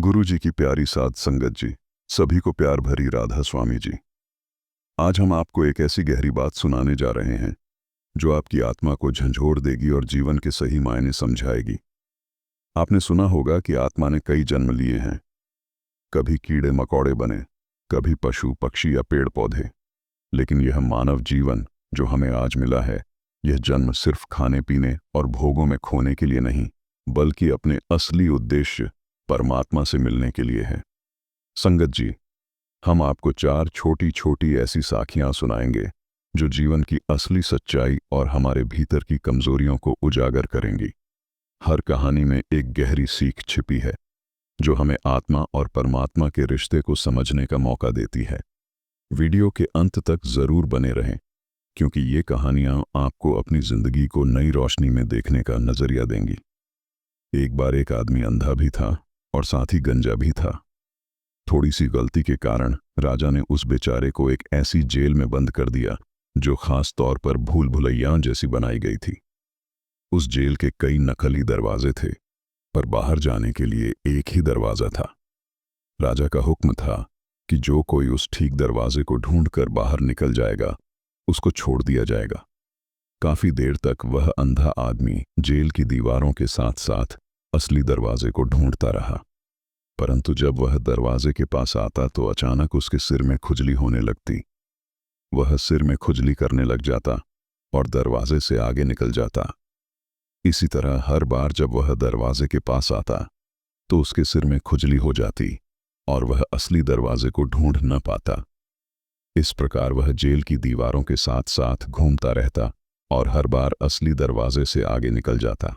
गुरु जी की प्यारी साध संगत जी, सभी को प्यार भरी राधा स्वामी जी। आज हम आपको एक ऐसी गहरी बात सुनाने जा रहे हैं जो आपकी आत्मा को झंझोर देगी और जीवन के सही मायने समझाएगी। आपने सुना होगा कि आत्मा ने कई जन्म लिए हैं, कभी कीड़े मकोड़े बने, कभी पशु पक्षी या पेड़ पौधे। लेकिन यह मानव जीवन जो हमें आज मिला है, यह जन्म सिर्फ खाने पीने और भोगों में खोने के लिए नहीं, बल्कि अपने असली उद्देश्य परमात्मा से मिलने के लिए है। संगत जी, हम आपको 4 छोटी छोटी ऐसी साखियां सुनाएंगे जो जीवन की असली सच्चाई और हमारे भीतर की कमजोरियों को उजागर करेंगी। हर कहानी में एक गहरी सीख छिपी है जो हमें आत्मा और परमात्मा के रिश्ते को समझने का मौका देती है। वीडियो के अंत तक जरूर बने रहें, क्योंकि ये कहानियां आपको अपनी जिंदगी को नई रोशनी में देखने का नजरिया देंगी। एक बार एक आदमी अंधा भी था और साथ ही गंजा भी था। थोड़ी सी गलती के कारण राजा ने उस बेचारे को एक ऐसी जेल में बंद कर दिया जो खास तौर पर भूल भुलैया जैसी बनाई गई थी। उस जेल के कई नकली दरवाजे थे, पर बाहर जाने के लिए एक ही दरवाजा था। राजा का हुक्म था कि जो कोई उस ठीक दरवाजे को ढूंढकर बाहर निकल जाएगा, उसको छोड़ दिया जाएगा। काफी देर तक वह अंधा आदमी जेल की दीवारों के साथ साथ असली दरवाजे को ढूंढता रहा, परंतु जब वह दरवाजे के पास आता तो अचानक उसके सिर में खुजली होने लगती। वह सिर में खुजली करने लग जाता और दरवाजे से आगे निकल जाता। इसी तरह हर बार जब वह दरवाजे के पास आता तो उसके सिर में खुजली हो जाती और वह असली दरवाजे को ढूंढ न पाता। इस प्रकार वह जेल की दीवारों के साथ साथ घूमता रहता और हर बार असली दरवाजे से आगे निकल जाता।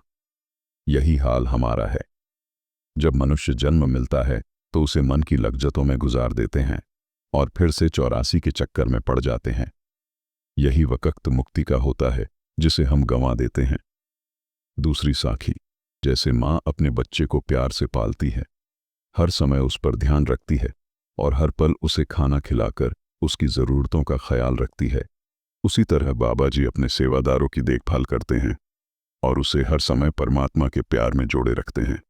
यही हाल हमारा है। जब मनुष्य जन्म मिलता है तो उसे मन की लज्जतों में गुजार देते हैं और फिर से 84 के चक्कर में पड़ जाते हैं। यही वक्त मुक्ति का होता है जिसे हम गंवा देते हैं। दूसरी साखी, जैसे माँ अपने बच्चे को प्यार से पालती है, हर समय उस पर ध्यान रखती है और हर पल उसे खाना खिलाकर उसकी ज़रूरतों का ख्याल रखती है, उसी तरह बाबा जी अपने सेवादारों की देखभाल करते हैं और उसे हर समय परमात्मा के प्यार में जोड़े रखते हैं।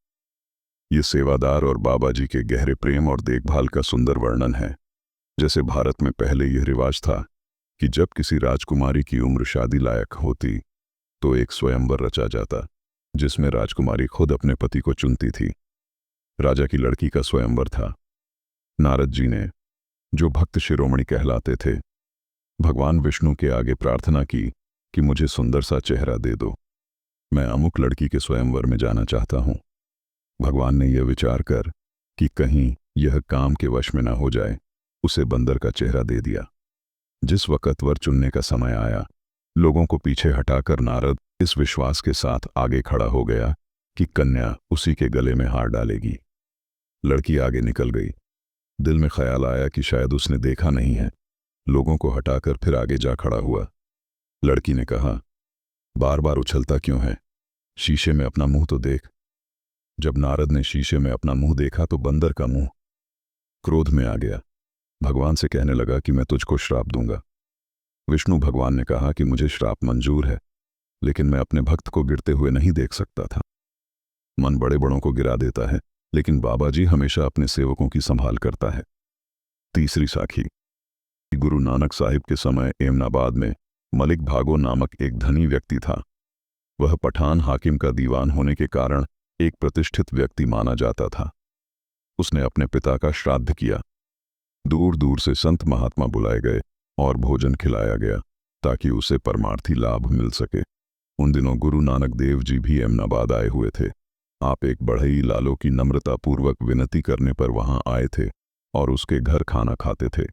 ये सेवादार और बाबा जी के गहरे प्रेम और देखभाल का सुंदर वर्णन है। जैसे भारत में पहले यह रिवाज था कि जब किसी राजकुमारी की उम्र शादी लायक होती तो एक स्वयंवर रचा जाता, जिसमें राजकुमारी खुद अपने पति को चुनती थी। राजा की लड़की का स्वयंवर था। नारद जी ने, जो भक्त शिरोमणि कहलाते थे, भगवान विष्णु के आगे प्रार्थना की कि मुझे सुंदर सा चेहरा दे दो, मैं अमुक लड़की के स्वयंवर में जाना चाहता हूं। भगवान ने यह विचार कर कि कहीं यह काम के वश में न हो जाए, उसे बंदर का चेहरा दे दिया। जिस वक्त वर चुनने का समय आया, लोगों को पीछे हटाकर नारद इस विश्वास के साथ आगे खड़ा हो गया कि कन्या उसी के गले में हार डालेगी। लड़की आगे निकल गई। दिल में ख्याल आया कि शायद उसने देखा नहीं है। लोगों को हटाकर फिर आगे जा खड़ा हुआ। लड़की ने कहा, बार बार उछलता क्यों है? शीशे में अपना मुंह तो देख। जब नारद ने शीशे में अपना मुंह देखा तो बंदर का मुंह। क्रोध में आ गया। भगवान से कहने लगा कि मैं तुझको श्राप दूंगा। विष्णु भगवान ने कहा कि मुझे श्राप मंजूर है, लेकिन मैं अपने भक्त को गिरते हुए नहीं देख सकता था। मन बड़े बड़ों को गिरा देता है, लेकिन बाबा जी हमेशा अपने सेवकों की संभाल करता है। तीसरी साखी, गुरु नानक साहिब के समय एमनाबाद में मलिक भागो नामक एक धनी व्यक्ति था। वह पठान हाकिम का दीवान होने के कारण एक प्रतिष्ठित व्यक्ति माना जाता था। उसने अपने पिता का श्राद्ध किया। दूर दूर से संत महात्मा बुलाए गए और भोजन खिलाया गया ताकि उसे परमार्थी लाभ मिल सके। उन दिनों गुरु नानक देव जी भी एमनाबाद आए हुए थे। आप एक बढ़ई लालो की नम्रतापूर्वक विनती करने पर वहां आए थे और उसके घर खाना खाते थे।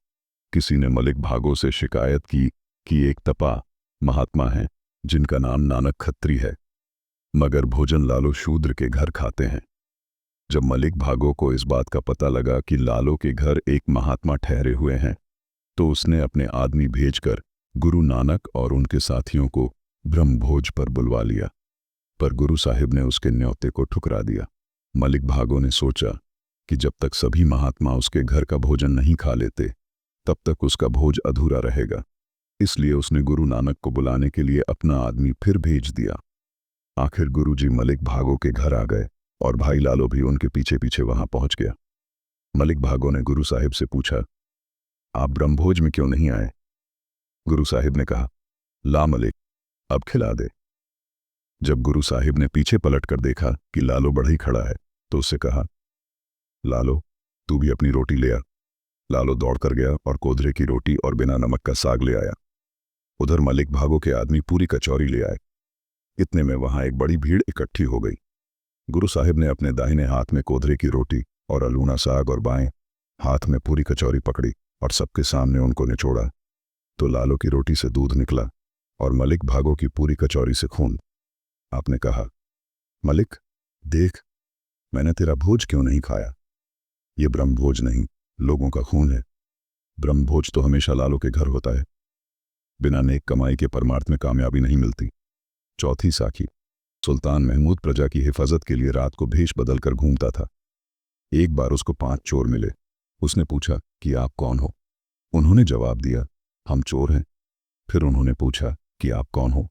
किसी ने मलिक भागो से शिकायत की कि एक तपा महात्मा हैं जिनका नाम नानक खत्री है, मगर भोजन लालो शूद्र के घर खाते हैं। जब मलिक भागो को इस बात का पता लगा कि लालो के घर एक महात्मा ठहरे हुए हैं, तो उसने अपने आदमी भेजकर गुरु नानक और उनके साथियों को ब्रह्मभोज पर बुलवा लिया, पर गुरु साहिब ने उसके न्योते को ठुकरा दिया। मलिक भागो ने सोचा कि जब तक सभी महात्मा उसके घर का भोजन नहीं खा लेते, तब तक उसका भोज अधूरा रहेगा। इसलिए उसने गुरु नानक को बुलाने के लिए अपना आदमी फिर भेज दिया। आखिर गुरु जी मलिक भागो के घर आ गए और भाई लालो भी उनके पीछे पीछे वहां पहुंच गया। मलिक भागो ने गुरु साहिब से पूछा, आप ब्रह्मभोज में क्यों नहीं आए? गुरु साहिब ने कहा, ला मलिक, अब खिला दे। जब गुरु साहिब ने पीछे पलट कर देखा कि लालो बढ़ई खड़ा है तो उससे कहा, लालो तू भी अपनी रोटी ले आ। लालो दौड़ कर गया और कोधरे की रोटी और बिना नमक का साग ले आया। उधर मलिक भागो के आदमी पूरी कचौरी ले आए। इतने में वहां एक बड़ी भीड़ इकट्ठी हो गई। गुरु साहिब ने अपने दाहिने हाथ में कोधरे की रोटी और अलूना साग और बाएं हाथ में पूरी कचौरी पकड़ी और सबके सामने उनको निचोड़ा तो लालो की रोटी से दूध निकला और मलिक भागो की पूरी कचौरी से खून। आपने कहा, मलिक देख, मैंने तेरा भोज क्यों नहीं खाया? ये ब्रह्मभोज नहीं, लोगों का खून है। ब्रह्मभोज तो हमेशा लालो के घर होता है। बिना नेक कमाई के परमार्थ में कामयाबी नहीं मिलती। चौथी साखी। सुल्तान महमूद प्रजा की हिफाजत के लिए रात को भेष बदलकर घूमता था। एक बार उसको 5 चोर मिले। उसने पूछा कि आप कौन हो? उन्होंने जवाब दिया, हम चोर हैं। फिर उन्होंने पूछा कि आप कौन हो?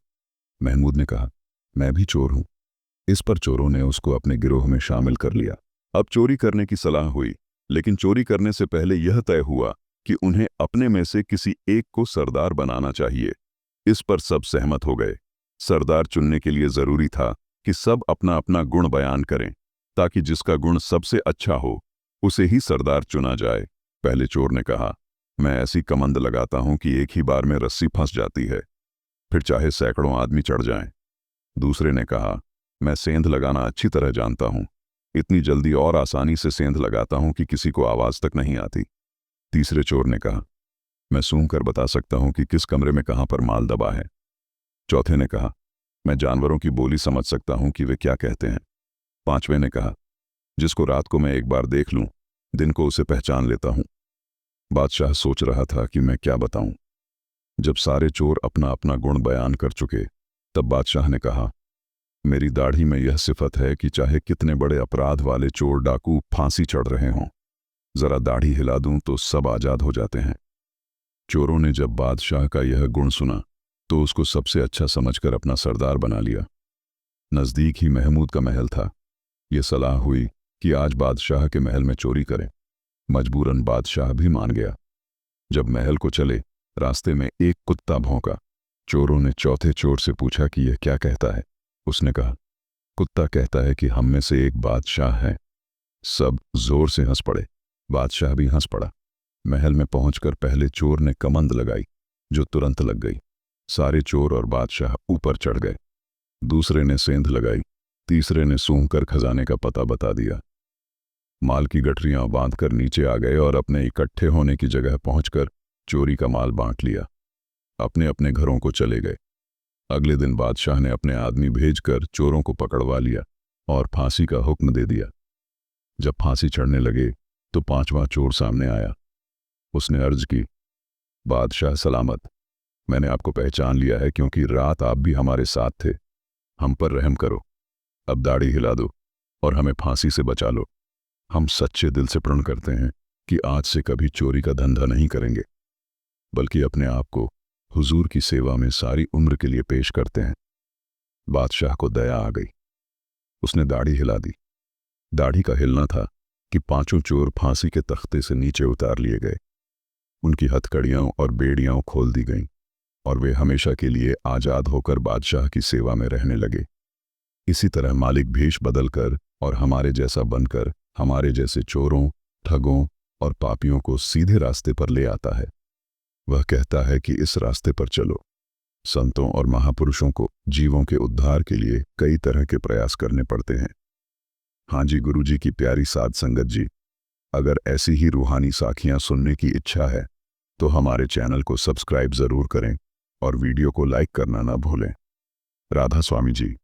महमूद ने कहा, मैं भी चोर हूं। इस पर चोरों ने उसको अपने गिरोह में शामिल कर लिया। अब चोरी करने की सलाह हुई, लेकिन चोरी करने से पहले यह तय हुआ कि उन्हें अपने में से किसी एक को सरदार बनाना चाहिए। इस पर सब सहमत हो गए। सरदार चुनने के लिए जरूरी था कि सब अपना अपना गुण बयान करें, ताकि जिसका गुण सबसे अच्छा हो उसे ही सरदार चुना जाए। पहले चोर ने कहा, मैं ऐसी कमंद लगाता हूं कि एक ही बार में रस्सी फंस जाती है, फिर चाहे सैकड़ों आदमी चढ़ जाएं। दूसरे ने कहा, मैं सेंध लगाना अच्छी तरह जानता हूं, इतनी जल्दी और आसानी से सेंध लगाता हूं कि किसी को आवाज तक नहीं आती। तीसरे चोर ने कहा, मैं सूंघ कर बता सकता हूं कि किस कमरे में कहां पर माल दबा है। चौथे ने कहा, मैं जानवरों की बोली समझ सकता हूं कि वे क्या कहते हैं। पांचवें ने कहा, जिसको रात को मैं एक बार देख लूं, दिन को उसे पहचान लेता हूं। बादशाह सोच रहा था कि मैं क्या बताऊं। जब सारे चोर अपना अपना गुण बयान कर चुके, तब बादशाह ने कहा, मेरी दाढ़ी में यह सिफत है कि चाहे कितने बड़े अपराध वाले चोर डाकू फांसी चढ़ रहे हों, जरा दाढ़ी हिला दूं तो सब आजाद हो जाते हैं। चोरों ने जब बादशाह का यह गुण सुना तो उसको सबसे अच्छा समझकर अपना सरदार बना लिया। नज़दीक ही महमूद का महल था। ये सलाह हुई कि आज बादशाह के महल में चोरी करें। मजबूरन बादशाह भी मान गया। जब महल को चले, रास्ते में एक कुत्ता भौंका। चोरों ने चौथे चोर से पूछा कि यह क्या कहता है। उसने कहा, कुत्ता कहता है कि हम में से एक बादशाह है। सब जोर से हंस पड़े। बादशाह भी हंस पड़ा। महल में पहुंचकर पहले चोर ने कमंद लगाई, जो तुरंत लग गई। सारे चोर और बादशाह ऊपर चढ़ गए। दूसरे ने सेंध लगाई। तीसरे ने सूंघकर खजाने का पता बता दिया। माल की गठरियां बांधकर नीचे आ गए और अपने इकट्ठे होने की जगह पहुंचकर चोरी का माल बांट लिया। अपने अपने घरों को चले गए। अगले दिन बादशाह ने अपने आदमी भेजकर चोरों को पकड़वा लिया और फांसी का हुक्म दे दिया। जब फांसी चढ़ने लगे तो 5वां चोर सामने आया। उसने अर्ज की, बादशाह सलामत, मैंने आपको पहचान लिया है क्योंकि रात आप भी हमारे साथ थे। हम पर रहम करो, अब दाढ़ी हिला दो और हमें फांसी से बचा लो। हम सच्चे दिल से प्रण करते हैं कि आज से कभी चोरी का धंधा नहीं करेंगे, बल्कि अपने आप को हुजूर की सेवा में सारी उम्र के लिए पेश करते हैं। बादशाह को दया आ गई। उसने दाढ़ी हिला दी। दाढ़ी का हिलना था कि 5 चोर फांसी के तख्ते से नीचे उतार लिए गए। उनकी हथकड़ियां और बेड़ियां खोल दी गईं और वे हमेशा के लिए आजाद होकर बादशाह की सेवा में रहने लगे। इसी तरह मालिक भेष बदलकर और हमारे जैसा बनकर हमारे जैसे चोरों, ठगों और पापियों को सीधे रास्ते पर ले आता है। वह कहता है कि इस रास्ते पर चलो। संतों और महापुरुषों को जीवों के उद्धार के लिए कई तरह के प्रयास करने पड़ते हैं। हाँ जी गुरु जी की प्यारी साध संगत जी, अगर ऐसी ही रूहानी साखियां सुनने की इच्छा है तो हमारे चैनल को सब्सक्राइब जरूर करें और वीडियो को लाइक करना ना भूलें। राधा स्वामी जी।